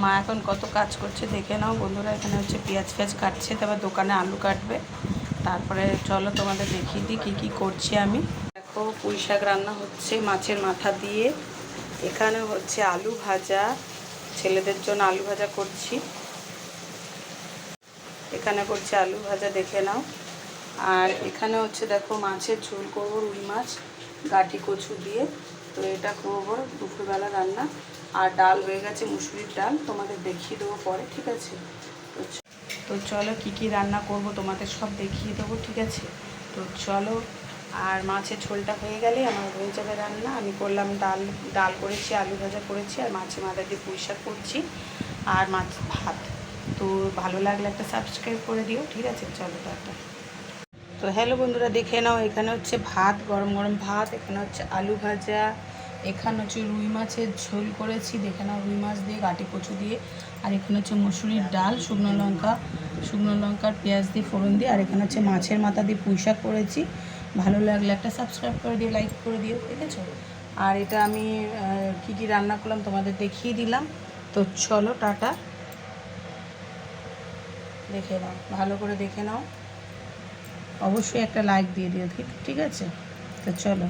মা এখন কত কাজ করছে দেখে নাও বন্ধুরা। এখানে হচ্ছে পেঁয়াজ ফেঁয়াজ কাটছে, তারপর দোকানে আলু কাটবে। তারপরে চলো তোমাদের দেখিয়ে দিই কী কী করছি আমি। দেখো পুঁই শাক রান্না হচ্ছে মাছের মাথা দিয়ে। এখানে হচ্ছে আলু ভাজা, ছেলেদের জন্য আলু ভাজা করছি। এখানে করছি আলু ভাজা, দেখে নাও। আর এখানে হচ্ছে দেখো মাছের ঝোল করবো, রুই মাছ গাঠি কচু দিয়ে। তো এটা করবো দুপুরবেলা রান্না। আর ডাল হয়ে গেছে, মুসুরির ডাল, তোমাদের দেখিয়ে দেবো পরে, ঠিক আছে। তো চলো কী কী রান্না করব তোমাদের সব দেখিয়ে দেবো, ঠিক আছে। তো চলো। আর মাছের ঝোলটা হয়ে গেলেই আমার হয়ে যাবে রান্না। আমি করলাম ডাল করেছি, আলু ভাজা করেছি, আর মাছের মাথা দিয়ে পুঁই শাক করছি, আর মাছ ভাত। তো ভালো লাগলে একটা সাবস্ক্রাইব করে দিও, ঠিক আছে। চলো টাটা। তো হ্যালো বন্ধুরা, দেখে নাও। এখানে হচ্ছে ভাত, গরম গরম ভাত। এখানে হচ্ছে আলু ভাজা। এখানে হচ্ছে রুই মাছের ঝোল করেছি, দেখে নাও, রুই মাছ দিয়ে গাটি কচু দিয়ে। আর এখানে হচ্ছে মুসুরির ডাল, শুকনো লঙ্কার পেঁয়াজ দিয়ে ফোড়ন দিয়ে। আর এখানে হচ্ছে মাছের মাথা দিয়ে পুঁই শাক করেছি। ভালো লাগলে একটা সাবস্ক্রাইব করে দিও, লাইক করে দিও, ঠিক আছে। আর এটা আমি কী কী রান্না করলাম তোমাদের দেখিয়ে দিলাম। তো চলো টাটা। দেখে নাও, ভালো করে দেখে নাও, অবশ্যই একটা লাইক দিয়ে দিও, ঠিক আছে। তো চলো।